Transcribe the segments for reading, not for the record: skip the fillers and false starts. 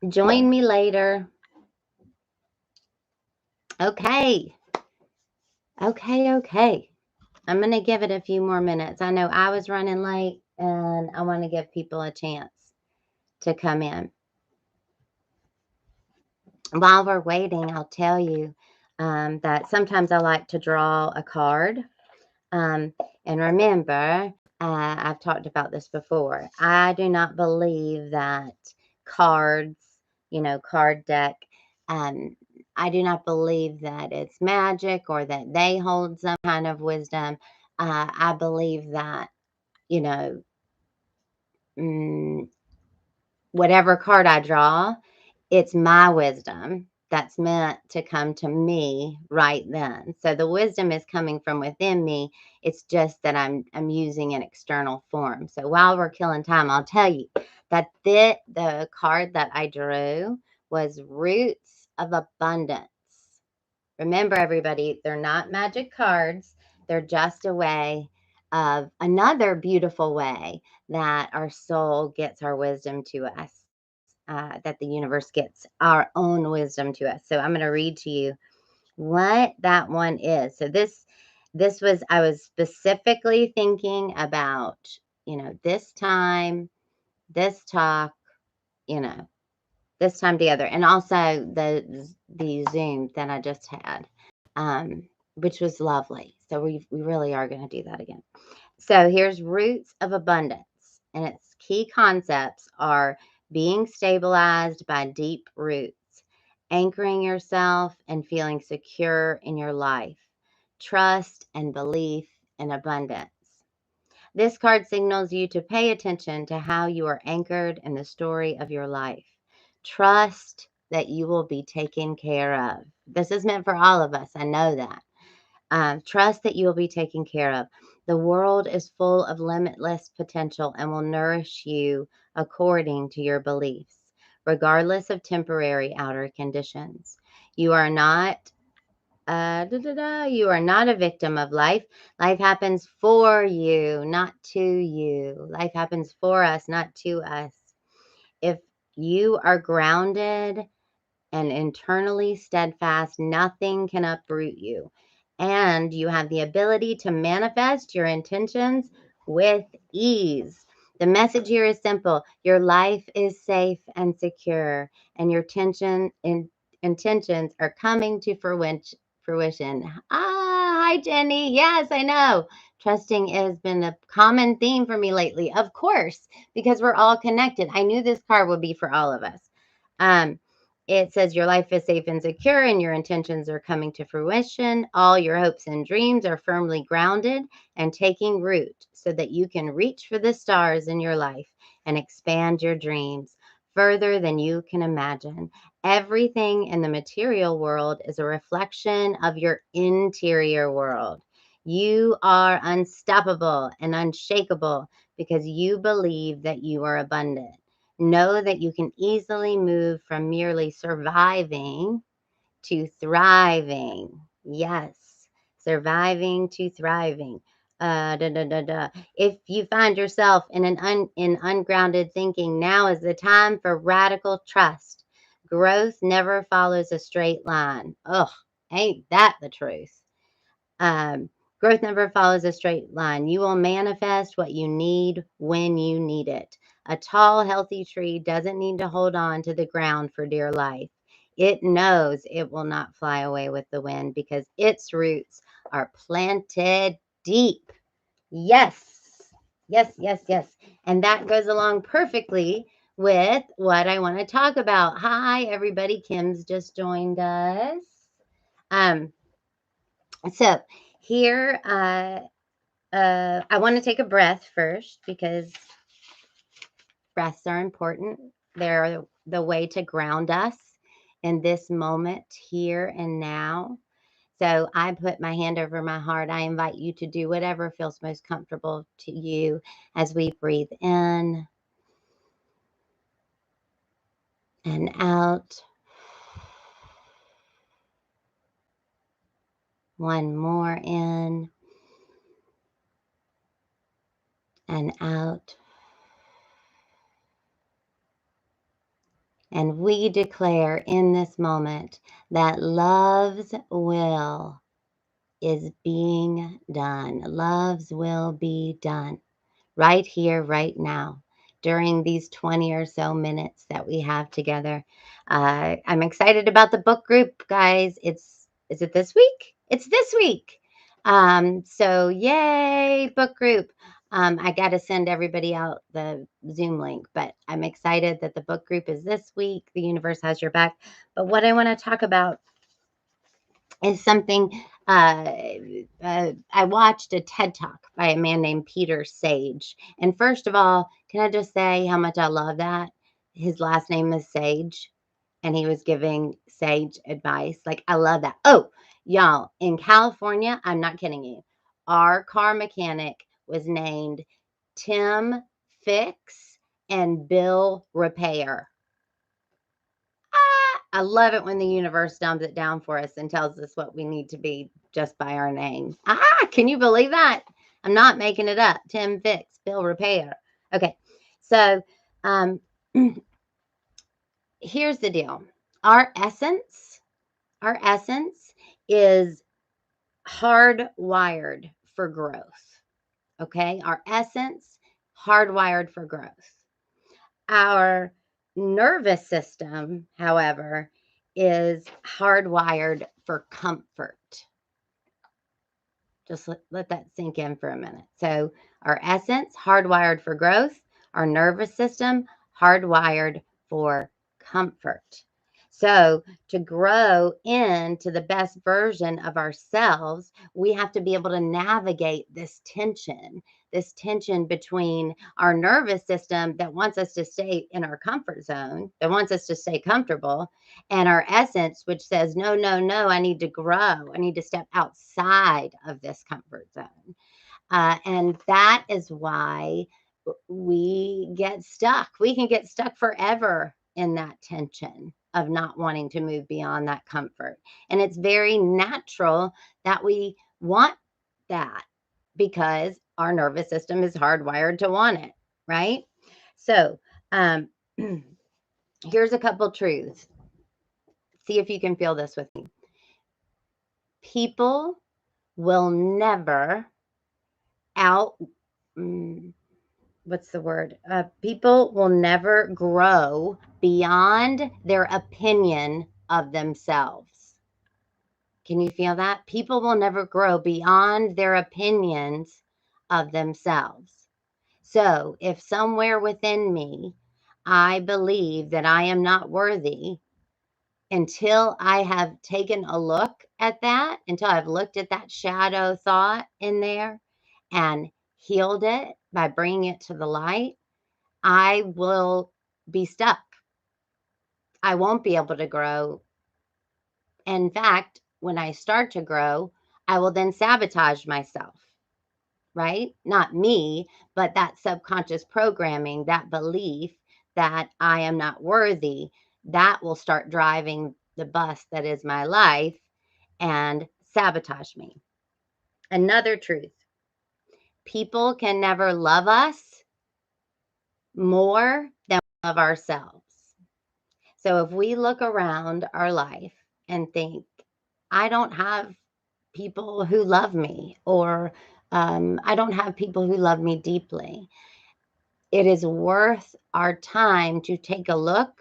Join me later. Okay. Okay. I'm going to give it a few more minutes. I know I was running late and I want to give people a chance to come in. While we're waiting, I'll tell you that sometimes I like to draw a card. And remember, I've talked about this before. I do not believe that cards, card deck, um, I do not believe that it's magic or that they hold some kind of wisdom. I believe that, you know, mm, whatever card I draw, it's my wisdom that's meant to come to me right then. So the wisdom is coming from within me. It's just that I'm using an external form. So while we're killing time, I'll tell you that the card that I drew was Roots of Abundance. Remember, everybody, they're not magic cards. They're just a way of another beautiful way that our soul gets our wisdom to us, that the universe gets our own wisdom to us. So I'm going to read to you what that one is. So this was, I was specifically thinking about, this time, this talk, you know, this time together, and also the Zoom that I just had, which was lovely. So we really are going to do that again. So here's Roots of Abundance, and its key concepts are being stabilized by deep roots, anchoring yourself and feeling secure in your life, trust and belief in abundance. This card signals you to pay attention to how you are anchored in the story of your life. Trust that you will be taken care of. This is meant for all of us. I know that. Trust that you will be taken care of. The world is full of limitless potential and will nourish you according to your beliefs, regardless of temporary outer conditions. You are not you are not a victim of life. Life happens for you, not to you. Life happens for us, not to us. If you are grounded and internally steadfast, nothing can uproot you. And you have the ability to manifest your intentions with ease. The message here is simple. Your life is safe and secure, and your intentions are coming to fruition. Hi, Jenny. Yes, I know. Trusting has been a common theme for me lately, of course, because we're all connected. I knew this card would be for all of us. It says your life is safe and secure and your intentions are coming to fruition. All your hopes and dreams are firmly grounded and taking root so that you can reach for the stars in your life and expand your dreams further than you can imagine. Everything in the material world is a reflection of your interior world. You are unstoppable and unshakable because you believe that you are abundant. Know that you can easily move from merely surviving to thriving. Yes, surviving to thriving. If you find yourself in ungrounded thinking, now is the time for radical trust. Growth never follows a straight line. Ugh, ain't that the truth? Um, Growth never follows a straight line. You will manifest what you need when you need it. A tall, healthy tree doesn't need to hold on to the ground for dear life. It knows it will not fly away with the wind because its roots are planted deep. Yes, yes. And that goes along perfectly with what I want to talk about. Hi, everybody. Kim's just joined us. Um, so here, I want to take a breath first because breaths are important. They're the way to ground us in this moment, here and now. So I put my hand over my heart. I invite you to do whatever feels most comfortable to you as we breathe in and out. One more in and out. And we declare in this moment that love's will is being done. Love's will be done right here, right now, during these 20 or so minutes that we have together. I'm excited about the book group, guys. Is it this week? It's this week. So yay, book group. I got to send everybody out the Zoom link, but I'm excited that the book group is this week. The universe has your back. But what I want to talk about is something. I watched a TED Talk by a man named Peter Sage. And first of all, can I just say how much I love that? His last name is Sage, and he was giving sage advice. Like, I love that. Oh, y'all, in California, I'm not kidding you, our car mechanic was named Tim Fix and Bill Repair. I love it when the universe dumbs it down for us and tells us what we need to be just by our name. Can you believe that? I'm not making it up. Tim Fix, Bill Repair. Okay, so um, here's the deal. Our essence is hardwired for growth. Okay, our essence hardwired for growth. Our nervous system, however, is hardwired for comfort. Just let that sink in for a minute. So, our essence, hardwired for growth, our nervous system, hardwired for comfort. So, to grow into the best version of ourselves, we have to be able to navigate this tension between our nervous system that wants us to stay in our comfort zone, that wants us to stay comfortable, and our essence, which says, no, no, no, I need to grow. I need to step outside of this comfort zone. And that is why we get stuck. We can get stuck forever in that tension of not wanting to move beyond that comfort. And it's very natural that we want that because our nervous system is hardwired to want it, right? So, here's a couple truths. See if you can feel this with me. People will never out what's the word? People will never grow beyond their opinion of themselves. Can you feel that? People will never grow beyond their opinions of themselves. So if somewhere within me I believe that I am not worthy, until I have taken a look at that, until I've looked at that shadow thought in there and healed it by bringing it to the light, I will be stuck. I won't be able to grow. In fact, when I start to grow, I will then sabotage myself, right? Not me, but that subconscious programming, that belief that I am not worthy, that will start driving the bus that is my life and sabotage me. Another truth, people can never love us more than we love ourselves. So if we look around our life and think, I don't have people who love me, or I don't have people who love me deeply, it is worth our time to take a look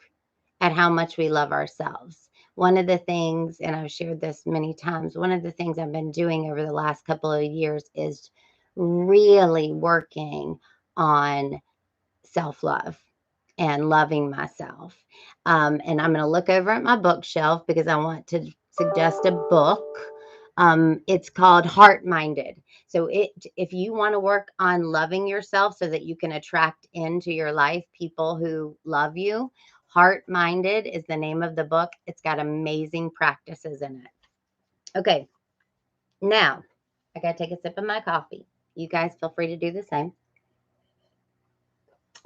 at how much we love ourselves. One of the things, and I've shared this many times, one of the things I've been doing over the last couple of years is really working on self love and loving myself. And I'm going to look over at my bookshelf because I want to suggest a book. It's called Heart Minded. So if you want to work on loving yourself so that you can attract into your life people who love you, Heart Minded is the name of the book. It's got amazing practices in it. Okay, now I got to take a sip of my coffee. You guys feel free to do the same.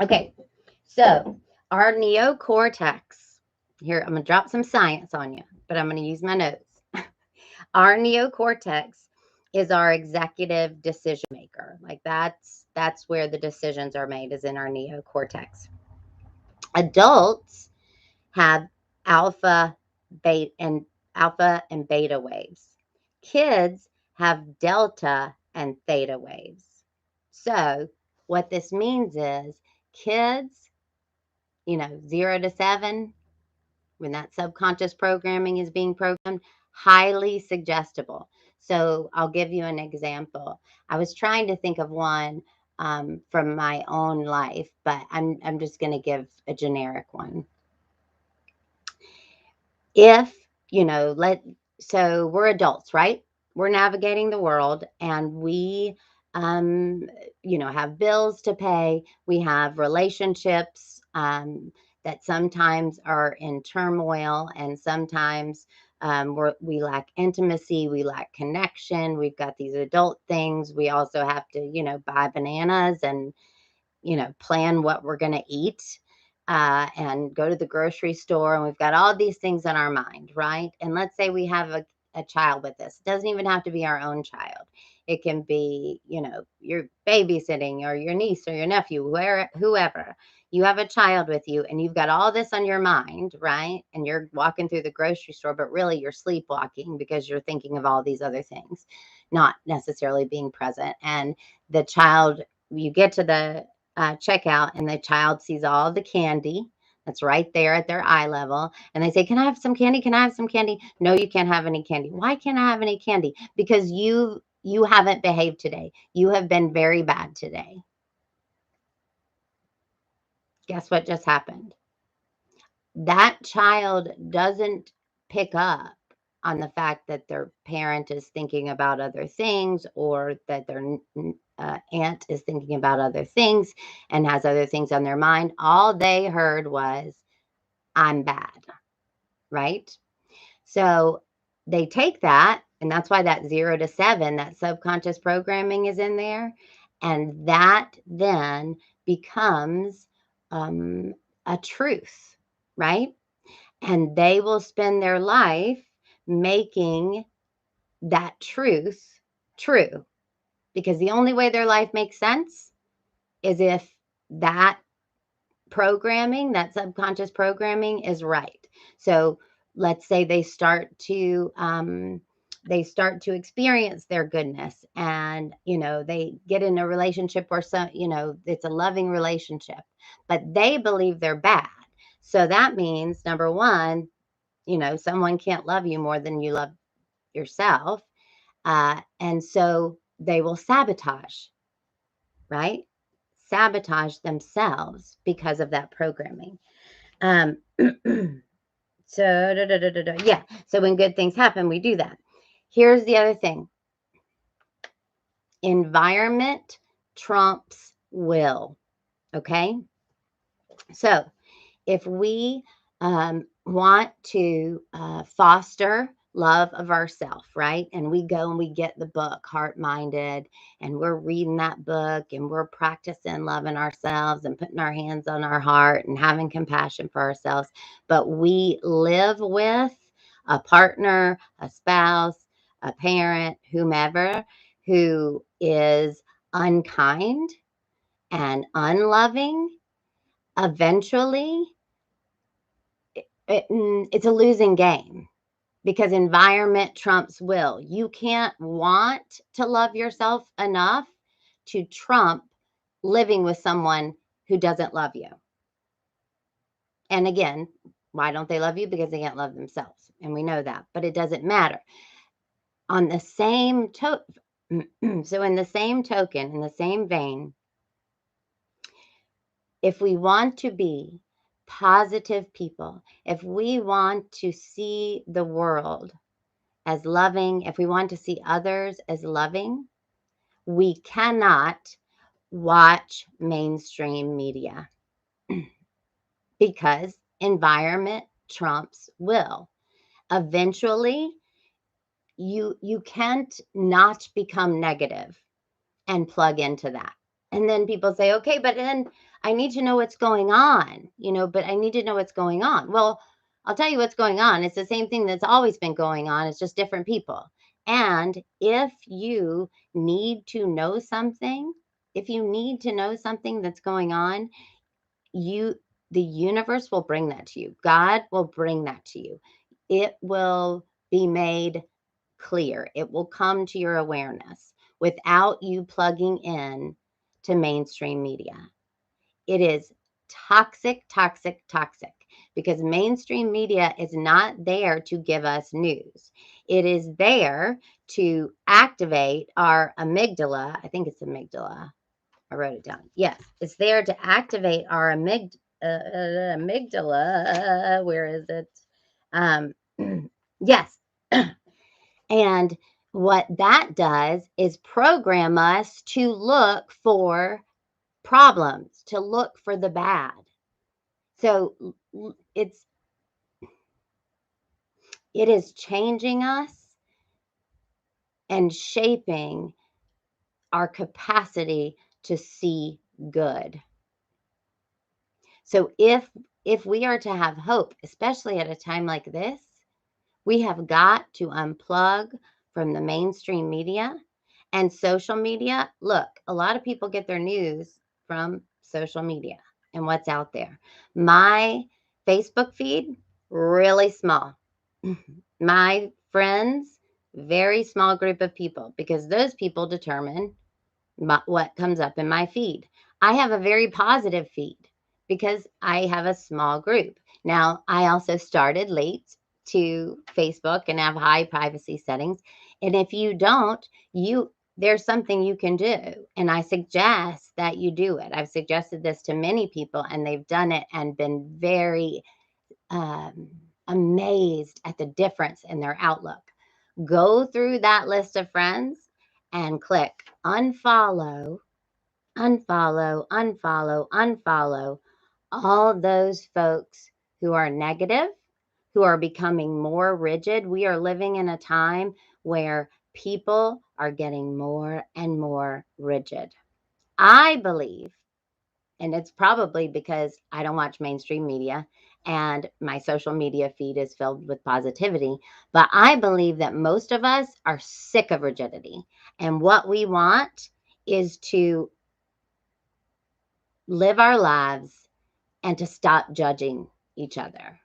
Okay, so our neocortex, here, I'm going to drop some science on you, but I'm going to use my notes. Our neocortex is our executive decision maker. Like that's where the decisions are made, is in our neocortex. Adults have alpha, alpha and beta waves. Kids have delta and theta waves. So what this means is kids, 0 to 7, when that subconscious programming is being programmed, highly suggestible. So I'll give you an example. I was trying to think of one from my own life, but I'm just going to give a generic one. If, so we're adults, right? We're navigating the world, and we, have bills to pay. We have relationships that sometimes are in turmoil, and sometimes we lack intimacy, we lack connection. We've got these adult things. We also have to, buy bananas and plan what we're going to eat and go to the grocery store. And we've got all these things on our mind, right? And let's say we have a child with us. It doesn't even have to be our own child. It can be, you're babysitting or your niece or your nephew, whoever. You have a child with you and you've got all this on your mind, right? And you're walking through the grocery store, but really you're sleepwalking because you're thinking of all these other things, not necessarily being present. And the child, you get to the checkout and the child sees all the candy that's right there at their eye level. And they say, "Can I have some candy? Can I have some candy?" "No, you can't have any candy." "Why can't I have any candy?" "Because you haven't behaved today. You have been very bad today." Guess what just happened? That child doesn't pick up on the fact that their parent is thinking about other things, or that their aunt is thinking about other things and has other things on their mind. All they heard was, "I'm bad," right? So they take that, and that's why that 0 to 7, that subconscious programming is in there. And that then becomes a truth, right? And they will spend their life making that truth true, because the only way their life makes sense is if that programming, that subconscious programming, is right. So let's say they start to experience their goodness, and they get in a relationship where it's a loving relationship, but they believe they're bad. So that means, number one, someone can't love you more than you love yourself. And so they will sabotage, right? Sabotage themselves because of that programming. Um, so, yeah. So when good things happen, we do that. Here's the other thing: environment trumps will. Okay. So if we want to foster love of ourself, right? And we go and we get the book Heart Minded, and we're reading that book, and we're practicing loving ourselves and putting our hands on our heart and having compassion for ourselves. But we live with a partner, a spouse, a parent, whomever, who is unkind and unloving. Eventually, it's a losing game, because environment trumps will. You can't want to love yourself enough to trump living with someone who doesn't love you. And again, why don't they love you? Because they can't love themselves. And we know that, but it doesn't matter. On the same so in the same token, in the same vein, if we want to be positive people, if we want to see the world as loving, if we want to see others as loving, we cannot watch mainstream media, because environment trumps will. Eventually, you can't not become negative and plug into that. And then people say, "Okay, but then I need to know what's going on, but I need to know what's going on." Well, I'll tell you what's going on. It's the same thing that's always been going on. It's just different people. And if you need to know something, that's going on, you the universe will bring that to you. God will bring that to you. It will be made clear. It will come to your awareness without you plugging in to mainstream media. It is toxic, toxic, toxic, because mainstream media is not there to give us news. It is there to activate our amygdala. I think it's amygdala. I wrote it down. Yes, it's there to activate our amygdala. Where is it? Um, yes. And what that does is program us to look for problems, to look for the bad. So it is changing us and shaping our capacity to see good. So if we are to have hope, especially at a time like this, we have got to unplug from the mainstream media and social media. Look, a lot of people get their news from social media and what's out there. My Facebook feed, really small. My friends, very small group of people, because those people determine what comes up in my feed. I have a very positive feed because I have a small group. Now, I also started late to Facebook and have high privacy settings. And if you don't, there's something you can do. And I suggest that you do it. I've suggested this to many people and they've done it and been very amazed at the difference in their outlook. Go through that list of friends and click unfollow, unfollow, unfollow, unfollow all those folks who are negative, who are becoming more rigid. We are living in a time where people are getting more and more rigid. I believe, and it's probably because I don't watch mainstream media and my social media feed is filled with positivity. But I believe that most of us are sick of rigidity. And what we want is to live our lives and to stop judging each other.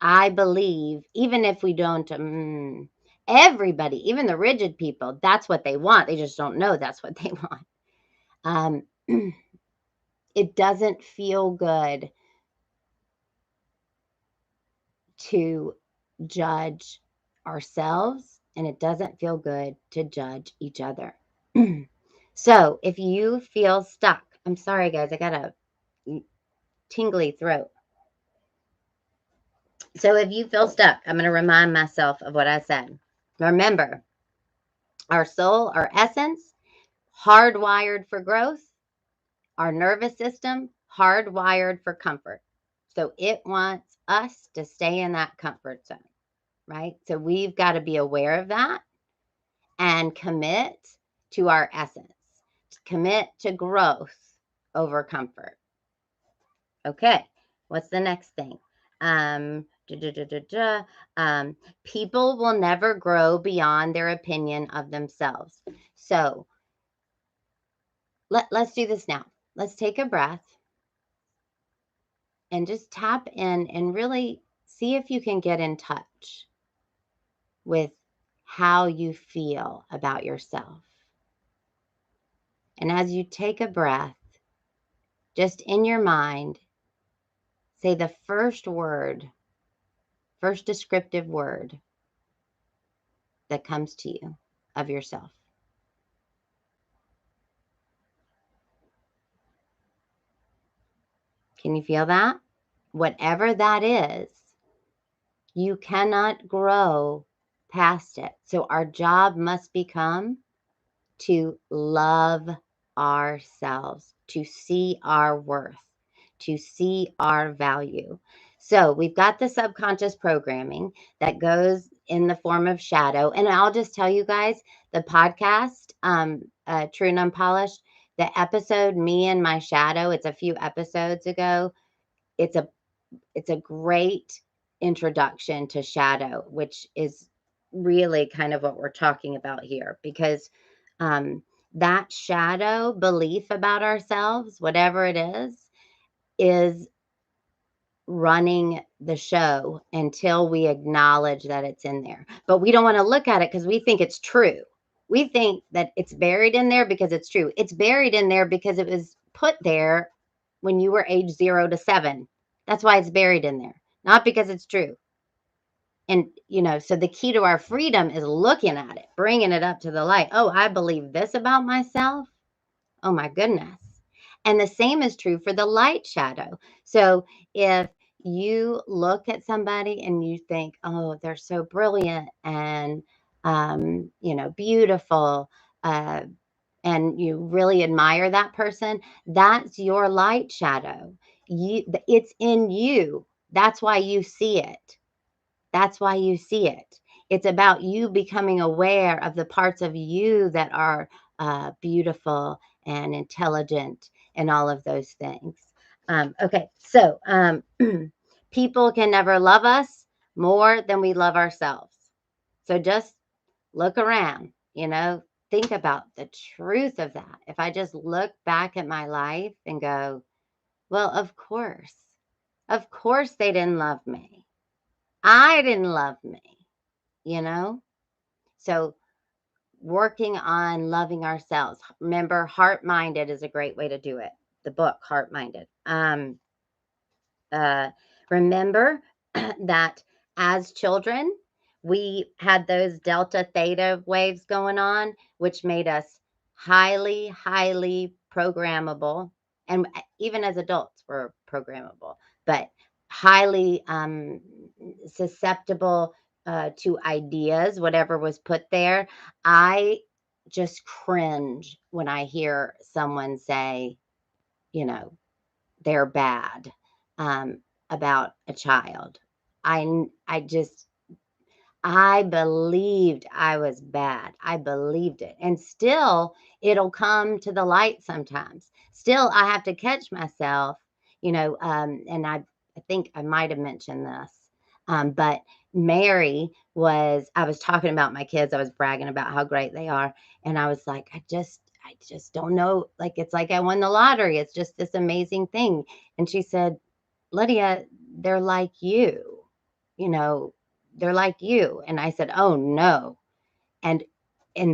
I believe, even if we don't, everybody, even the rigid people, that's what they want. They just don't know that's what they want. It doesn't feel good to judge ourselves, and it doesn't feel good to judge each other. So if you feel stuck, I'm sorry, guys, I got a tingly throat. So if you feel stuck, I'm going to remind myself of what I said. Remember, our soul, our essence, hardwired for growth, our nervous system, hardwired for comfort. So it wants us to stay in that comfort zone, right? So we've got to be aware of that and commit to our essence, commit to growth over comfort. Okay, what's the next thing? People will never grow beyond their opinion of themselves. So let's do this now. Let's take a breath and just tap in and really see if you can get in touch with how you feel about yourself. And as you take a breath, just in your mind, say the first word, first descriptive word that comes to you of yourself. Can you feel that? Whatever that is, you cannot grow past it. So our job must become to love ourselves, to see our worth, to see our value. So we've got the subconscious programming that goes in the form of shadow. And I'll just tell you guys, the podcast, True and Unpolished, the episode, Me and My Shadow, it's a few episodes ago. It's a great introduction to shadow, which is really kind of what we're talking about here, because that shadow belief about ourselves, whatever it is running the show until we acknowledge that it's in there. But we don't want to look at it because we think it's true. We think that it's buried in there because it's true. It's buried in there because it was put there when you were age 0 to 7. That's why it's buried in there, not because it's true. And, so the key to our freedom is looking at it, bringing it up to the light. Oh, I believe this about myself. Oh my goodness. And the same is true for the light shadow. So if you look at somebody and you think, oh, they're so brilliant and, beautiful, and you really admire that person, that's your light shadow. It's in you. That's why you see it. That's why you see it. It's about you becoming aware of the parts of you that are beautiful and intelligent and all of those things. Okay, so people can never love us more than we love ourselves. So just look around, think about the truth of that. If I just look back at my life and go, well, of course they didn't love me. I didn't love me, you know? So working on loving ourselves. Remember, Heart Minded is a great way to do it. The book, Heart Minded. Remember that as children, we had those delta theta waves going on, which made us highly, highly programmable. And even as adults, we're programmable, but highly susceptible to ideas, whatever was put there. I just cringe when I hear someone say, you know, they're bad um, about a child. I just I believed I was bad. I believed it. And still it'll come to the light sometimes. Still I have to catch myself, and I think I might have mentioned this. But Mary I was talking about my kids. I was bragging about how great they are. And I was like, I just don't know. Like, it's like I won the lottery. It's just this amazing thing. And she said, Lydia, they're like you, you know, they're like you. And I said, oh no. And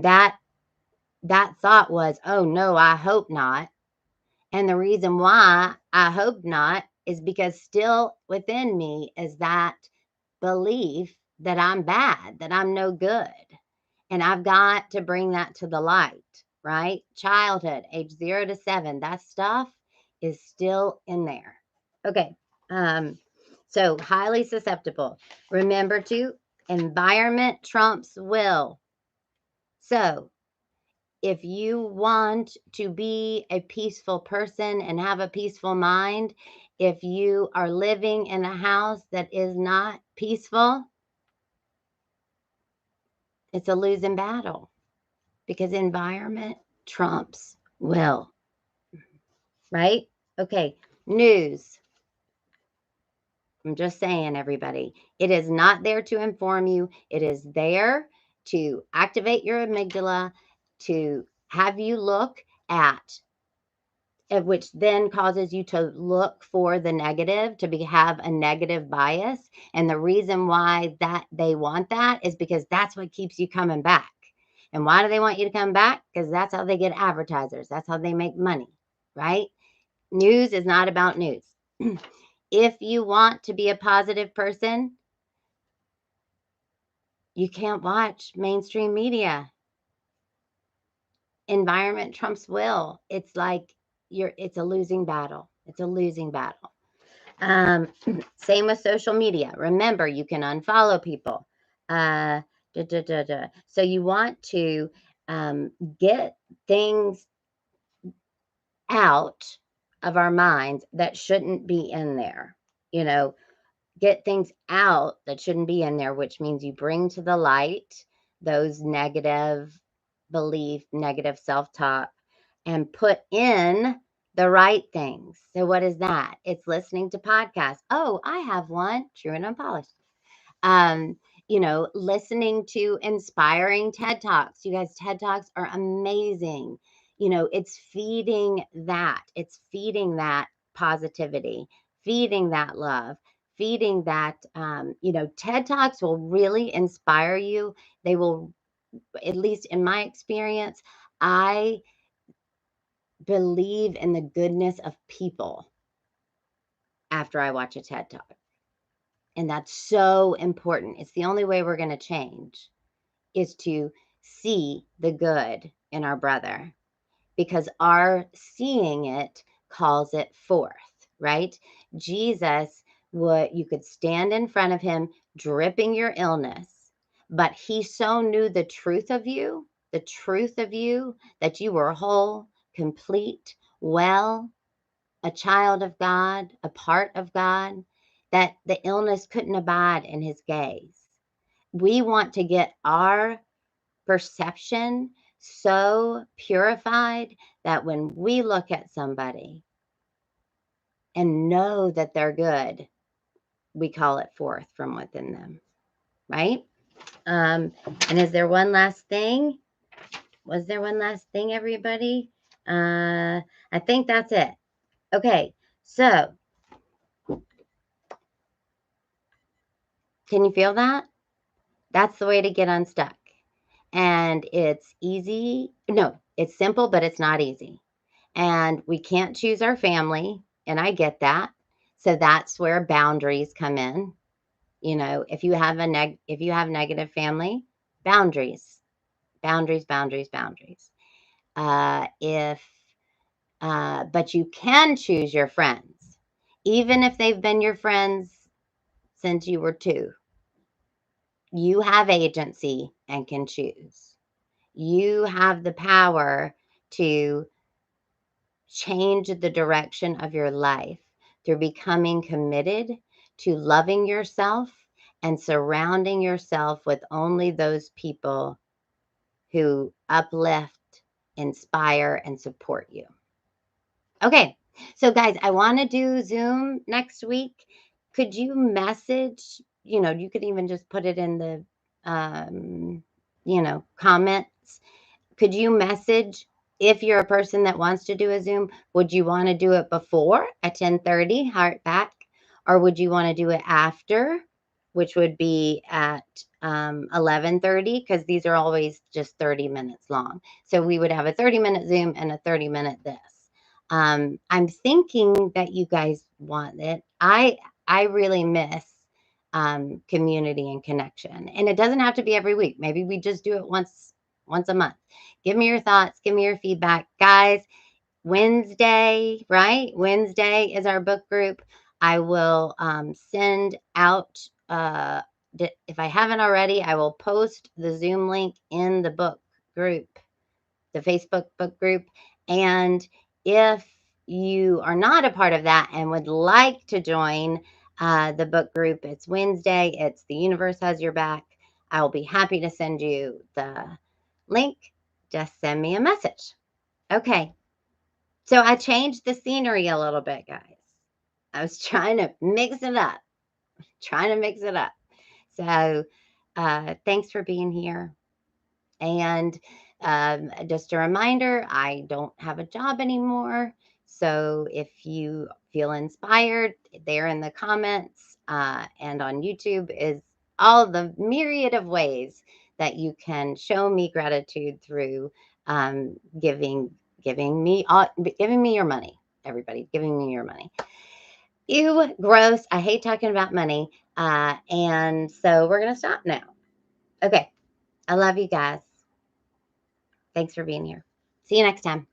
that thought was, oh no, I hope not. And the reason why I hope not is because still within me is that belief that I'm bad, that I'm no good. And I've got to bring that to the light, right? Childhood, age 0 to 7, that stuff is still in there. Okay. So highly susceptible. Remember to environment trumps will. So if you want to be a peaceful person and have a peaceful mind, if you are living in a house that is not peaceful, it's a losing battle because environment trumps will, right? Okay, news. I'm just saying, everybody, it is not there to inform you. It is there to activate your amygdala, to have you look at which then causes you to look for the negative, to have a negative bias. And the reason why that they want that is because that's what keeps you coming back. And why do they want you to come back? Because that's how they get advertisers. That's how they make money, right? News is not about news. If you want to be a positive person, you can't watch mainstream media. Environment trumps will. It's like it's a losing battle. It's a losing battle. Same with social media. Remember, you can unfollow people. So you want to get things out of our minds that shouldn't be in there. Get things out that shouldn't be in there, which means you bring to the light those negative belief, negative self-talk, and put in the right things. So what is that? It's listening to podcasts. Oh, I have one, True and Unpolished. Listening to inspiring TED Talks. You guys, TED Talks are amazing. It's feeding that. It's feeding that positivity, feeding that love, feeding that, TED Talks will really inspire you. They will, at least in my experience, I believe in the goodness of people after I watch a TED Talk. And that's so important. It's the only way we're going to change is to see the good in our brother, because our seeing it calls it forth, right? Jesus, you could stand in front of him dripping your illness, but he so knew the truth of you, that you were whole, complete, well, a child of God, a part of God, that the illness couldn't abide in his gaze. We want to get our perception so purified that when we look at somebody and know that they're good, we call it forth from within them, right? And is there one last thing? Was there one last thing, everybody? I think that's it. Okay, so can you feel that? That's the way to get unstuck. And it's easy. No, it's simple, but it's not easy. And we can't choose our family, and I get that. So that's where boundaries come in. If you have negative family, boundaries, boundaries, boundaries, boundaries. But you can choose your friends, even if they've been your friends since you were 2. You have agency and can choose. You have the power to change the direction of your life through becoming committed to loving yourself and surrounding yourself with only those people who uplift, inspire, and support you. Okay, so guys, I want to do Zoom next week. Could you message, you could even just put it in the, comments. Could you message if you're a person that wants to do a Zoom? Would you want to do it before at 10:30, heart back? Or would you want to do it after, which would be at 11:30? Because these are always just 30 minutes long. So we would have a 30-minute Zoom and a 30-minute this. I'm thinking that you guys want it. I really miss community and connection. And it doesn't have to be every week. Maybe we just do it once a month. Give me your thoughts. Give me your feedback. Guys, Wednesday, right? Wednesday is our book group. I will send out, if I haven't already, I will post the Zoom link in the book group, the Facebook book group. And if you are not a part of that and would like to join the book group, it's Wednesday. It's The Universe Has Your Back. I will be happy to send you the link. Just send me a message. Okay. So I changed the scenery a little bit, guys. I was trying to mix it up. So thanks for being here. And just a reminder, I don't have a job anymore. So if you feel inspired, there in the comments and on YouTube is all the myriad of ways that you can show me gratitude through giving me your money. Everybody, giving me your money. Ew, gross. I hate talking about money. And so we're going to stop now. Okay. I love you guys. Thanks for being here. See you next time.